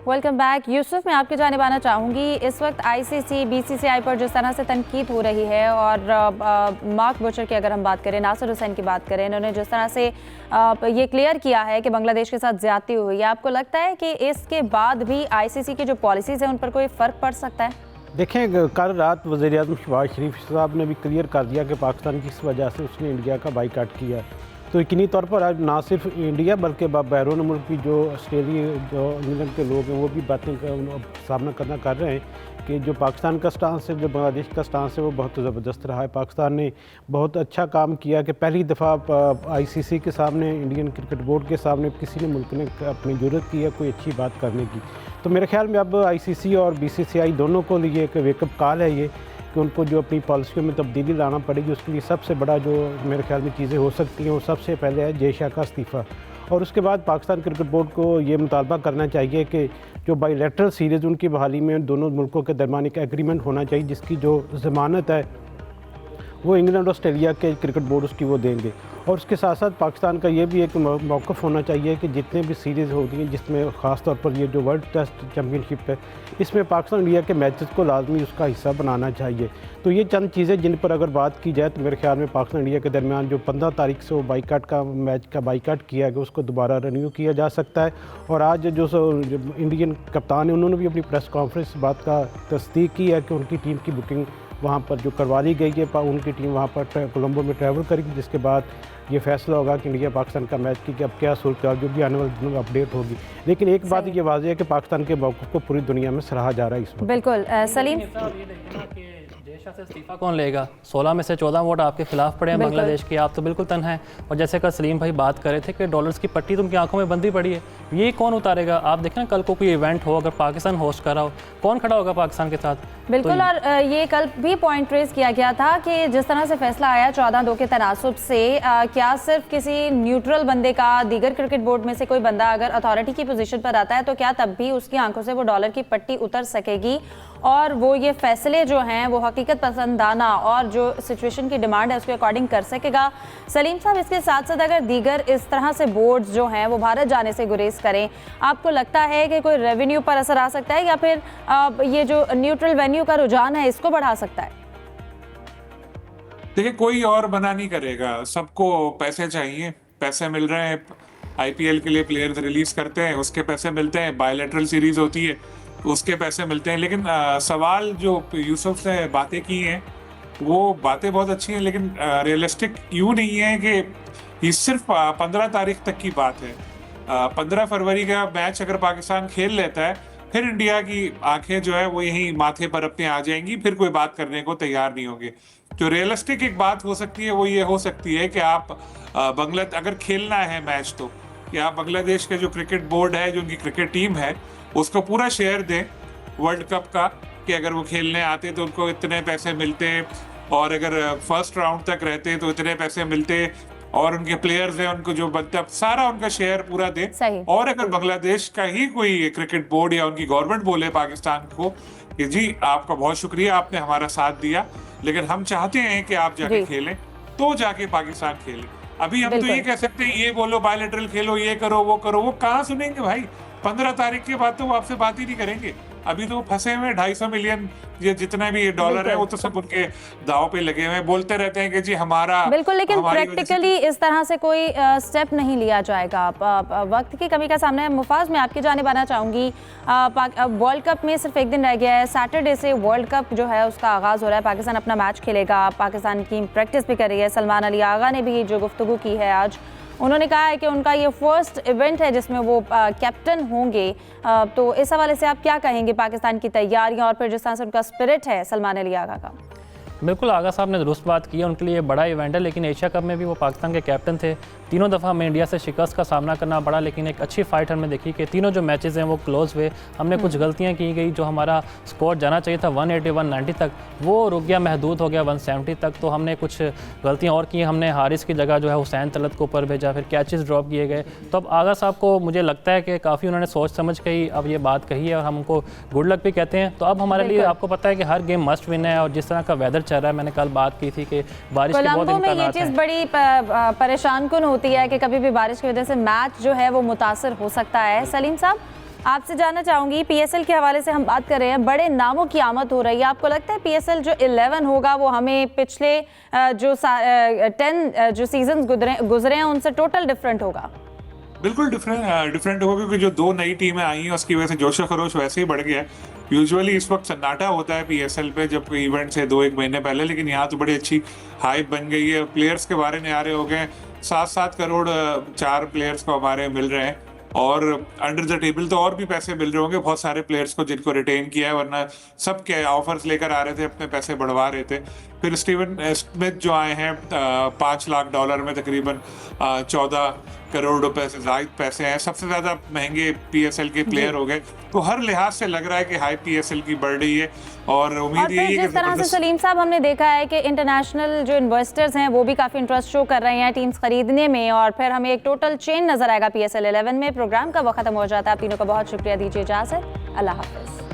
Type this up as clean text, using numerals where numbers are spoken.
Welcome back. Yusuf, मैं आपकी जानिब आना चाहूँगी। इस वक्त आईसीसी बीसीसीआई पर जिस तरह से तनकीद हो रही है और मार्क बुचर की अगर हम बात करें, नासिर हुसैन की बात करें, इन्होंने जिस तरह से ये क्लियर किया है कि बांग्लादेश के साथ ज्यादती हुई है, आपको लगता है कि इसके बाद भी आईसीसी की जो पॉलिसीज़ हैं उन पर कोई फ़र्क पड़ सकता है? देखें, कल रात वज़ीर-ए-आज़म शहबाज शरीफ साहब ने भी क्लियर कर दिया कि पाकिस्तान किस वजह से उसने इंडिया का बाइकाट किया। तो यकीनी तौर पर आज ना सिर्फ इंडिया बल्कि बैरून मुल्क की जो ऑस्ट्रेलिया जो इंग्लैंड के लोग हैं वो भी बातें का सामना कर रहे हैं कि जो पाकिस्तान का स्टांस है, जो बांग्लादेश का स्टांस है, वो बहुत ज़बरदस्त रहा है। पाकिस्तान ने बहुत अच्छा काम किया कि पहली दफ़ा आईसीसी के सामने, इंडियन क्रिकेट बोर्ड के सामने किसी ने मुल्क ने अपनी जरूरत की है कोई अच्छी बात करने की। तो मेरे ख्याल में अब आईसीसी और बीसीसीआई दोनों को लिए एक वेकअप कॉल है ये कि उनको जो अपनी पॉलिसियों में तब्दीली लाना पड़ेगी। उसके लिए सबसे बड़ा जो मेरे ख्याल में चीज़ें हो सकती हैं वो सबसे पहले है जय शाह का इस्तीफ़ा, और उसके बाद पाकिस्तान क्रिकेट बोर्ड को ये मुतालबा करना चाहिए कि जो बाईलैटरल सीरीज़ उनकी बहाली में दोनों मुल्कों के दरमियान एक एग्रीमेंट होना चाहिए जिसकी जो ज़मानत है वो इंग्लैंड और ऑस्ट्रेलिया के क्रिकेट बोर्ड उसकी वो देंगे। और उसके साथ साथ पाकिस्तान का ये भी एक मौक़िफ़ होना चाहिए कि जितने भी सीरीज़ होती हैं जिसमें ख़ास तौर पर ये जो वर्ल्ड टेस्ट चैम्पियनशिप है इसमें पाकिस्तान इंडिया के मैचेस को लाजमी उसका हिस्सा बनाना चाहिए। तो ये चंद चीज़ें जिन पर अगर बात की जाए तो मेरे ख्याल में पाकिस्तान इंडिया के दरमियान जो 15 तारीख से वो बाइकाट का मैच का बाइकाट किया गया उसको दोबारा रिन्यू किया जा सकता है। और आज जो इंडियन कप्तान है उन्होंने भी अपनी प्रेस कॉन्फ्रेंस बात का तस्दीक की है कि उनकी टीम की बुकिंग वहाँ पर जो करवा ली गई है, उनकी टीम वहाँ पर कोलंबो में ट्रैवल करेगी, जिसके बाद ये फैसला होगा कि इंडिया पाकिस्तान का मैच की अब क्या सूरत जो भी आने वाले दिनों में अपडेट होगी। लेकिन एक बात ये वाज़ेह है कि पाकिस्तान के मौक़िफ़ को पूरी दुनिया में सराहा जा रहा है इस वक्त। बिल्कुल सलीम, जय शाह से इस्तीफा कौन लेगा? 16 में से 14 वोट आपके खिलाफ पड़े हैं बांग्लादेश के, आप तो बिल्कुल तन्हा हैं। और जैसे कल सलीम भाई बात कर रहे थे कि डॉलर्स की पट्टी तुमकी आंखों में बंदी पड़ी है, ये कौन उतारेगा? आप देखें ना, कल को कोई इवेंट हो, अगर पाकिस्तान होस्ट कर रहा हो, कौन खड़ा होगा पाकिस्तान के साथ? बिल्कुल। तो और ये कल भी पॉइंट रेज किया गया था कि जिस तरह से फैसला आया 14-2 के तनासुब से, क्या सिर्फ किसी न्यूट्रल बंदे का, दीगर क्रिकेट बोर्ड में से कोई बंदा अगर अथॉरिटी की पोजीशन पर आता है तो क्या तब भी उसकी आंखों से वो डॉलर की पट्टी उतर सकेगी और वो ये फैसले जो हैं वो हकीकत पसंदाना और जो सिचुएशन की डिमांड है उसके अकॉर्डिंग कर सकेगा? सलीम साहब, इसके साथ साथ अगर दीगर इस तरह से बोर्ड्स जो हैं वो भारत जाने से गुरेज करें, आपको लगता है कि कोई रेवेन्यू पर असर आ सकता है या फिर ये जो न्यूट्रल वेन्यू का रुझान है इसको बढ़ा सकता है? देखिए, कोई और मना नहीं करेगा, सबको पैसे चाहिए, पैसे मिल रहे हैं। आईपीएल के लिए प्लेयर्स रिलीज करते हैं, उसके पैसे मिलते हैं। बायलैटरल सीरीज होती है, उसके पैसे मिलते हैं। लेकिन सवाल जो यूसुफ से बातें की हैं वो बातें बहुत अच्छी हैं, लेकिन रियलिस्टिक यूँ नहीं है कि ये सिर्फ 15 तारीख तक की बात है। 15 फरवरी का मैच अगर पाकिस्तान खेल लेता है, फिर इंडिया की आंखें जो है वो यहीं माथे पर अपने आ जाएंगी, फिर कोई बात करने को तैयार नहीं होंगे। जो रियलिस्टिक एक बात हो सकती है वो ये हो सकती है कि आप अगर खेलना है मैच तो कि आप बांग्लादेश के जो क्रिकेट बोर्ड है, जो उनकी क्रिकेट टीम है, उसको पूरा शेयर दें वर्ल्ड कप का, कि अगर वो खेलने आते तो उनको इतने पैसे मिलते, और अगर फर्स्ट राउंड तक रहते तो इतने पैसे मिलते, और उनके प्लेयर्स हैं उनको जो बनता सारा उनका शेयर पूरा दे। और अगर बांग्लादेश का ही कोई क्रिकेट बोर्ड या उनकी गवर्नमेंट बोले पाकिस्तान को कि जी आपका बहुत शुक्रिया, आपने हमारा साथ दिया, लेकिन हम चाहते हैं कि आप जाके खेलें, तो जाके पाकिस्तान खेले। अभी हम तो ये कह सकते हैं, ये बोलो बायलैटरल खेलो, ये करो, वो कहाँ सुनेंगे भाई? 15 तारीख के बाद तो वो आपसे बात ही नहीं करेंगे। अभी तो फंसे हुए 250 मिलियन ये जितना भी डॉलर है वो तो सब उनके दाव पे लगे हुए हैं, बोलते रहते हैं कि जी हमारा। बिल्कुल, लेकिन प्रैक्टिकली इस तरह से कोई स्टेप नहीं लिया जाएगा। वक्त की कमी का सामना है। मुफाज, मैं आपकी जानिब आना चाहूँगी। वर्ल्ड कप में सिर्फ एक दिन रह गया है, सैटरडे से वर्ल्ड कप जो है उसका आगाज़ हो रहा है। पाकिस्तान अपना मैच खेलेगा, पाकिस्तान की प्रैक्टिस भी कर रही है। सलमान अली आगा ने भी जो गुफ्तगू की है आज, उन्होंने कहा है कि उनका ये फर्स्ट इवेंट है जिसमें वो कैप्टन होंगे। तो इस हवाले से आप क्या कहेंगे, पाकिस्तान की तैयारियां और फिर जिस तरह से उनका स्पिरिट है सलमान अली आगा का? बिल्कुल, आगा साहब ने दुरुस्त बात की है, उनके लिए बड़ा इवेंट है। लेकिन एशिया कप में भी वो पाकिस्तान के कैप्टन थे। तीनों दफ़ा हमें इंडिया से शिकस्त का सामना करना पड़ा, लेकिन एक अच्छी फाइट हमने देखी कि तीनों जो मैचेस हैं वो क्लोज हुए। हमने कुछ गलतियां की गई, जो हमारा स्कोर जाना चाहिए था 180-190 तक, वो रुक गया, महदूद हो गया 170 तक। तो हमने कुछ गलतियां और की। हमने हारिस की जगह जो है हुसैन तलत को ऊपर भेजा, फिर कैचेस ड्रॉप किए गए। तो अब आगा साहब को मुझे लगता है कि काफ़ी उन्होंने सोच समझ के ही अब ये बात कही है और हम उनको गुड लक भी कहते हैं। तो अब हमारे लिए आपको पता है कि हर गेम मस्ट विन है, और जिस तरह का वेदर चल रहा है, मैंने कल बात की थी कि बारिश के बहुत कोलंबो में ये चीज़ बड़ी परेशान कुन होती है कि कभी भी बारिश की वजह से मैच जो है वो मुतासर हो सकता है। सलीम साहब, आपसे जानना चाहूंगी, पीएसएल के हवाले से हम बात कर रहे हैं, बड़े नामों की आमद हो रही है। आपको लगता है पीएसएल जो 11 होगा वो हमें पिछले जो 10 जो सीजन गुजरे हैं उनसे टोटल डिफरेंट होगा? बिल्कुल डिफरेंट होगा, क्योंकि जो 2 नई टीमें आई हैं उसकी वजह से जोशो खरोश वैसे ही बढ़ गया है। यूजुअली इस वक्त सन्नाटा होता है पीएसएल पे जब कोई इवेंट से 2-1 महीने पहले, लेकिन यहाँ तो बड़ी अच्छी हाइप बन गई है। प्लेयर्स के बारे में आ रहे हो गए, 7-7 करोड़ 4 प्लेयर्स को हमारे मिल रहे हैं, और अंडर द टेबल तो और भी पैसे मिल रहे होंगे बहुत सारे प्लेयर्स को जिनको रिटेन किया है, वरना सब के ऑफर्स लेकर आ रहे थे, अपने पैसे बढ़वा रहे थे। फिर स्टीवन स्मिथ जो आए हैं $5 लाख में तकरीबन 14 करोड़ रुपए से ज्यादा पैसे हैं, सबसे ज्यादा महंगे पीएसएल के प्लेयर हो गए। तो हर लिहाज से लग रहा है कि हाई पीएसएल की बढ़ रही है, और उम्मीद यही है जिस तरह से सलीम साहब हमने देखा है कि इंटरनेशनल जो इन्वेस्टर्स हैं वो भी काफी इंटरेस्ट शो कर रहे हैं टीम्स खरीदने में, और फिर हमें एक टोटल चेन नजर आएगा पीएसएल 11 में। प्रोग्राम का वक्त खत्म हो जाता है। आप तीनों का बहुत शुक्रिया, दीजिए इजाजत, अल्लाह हाफिज।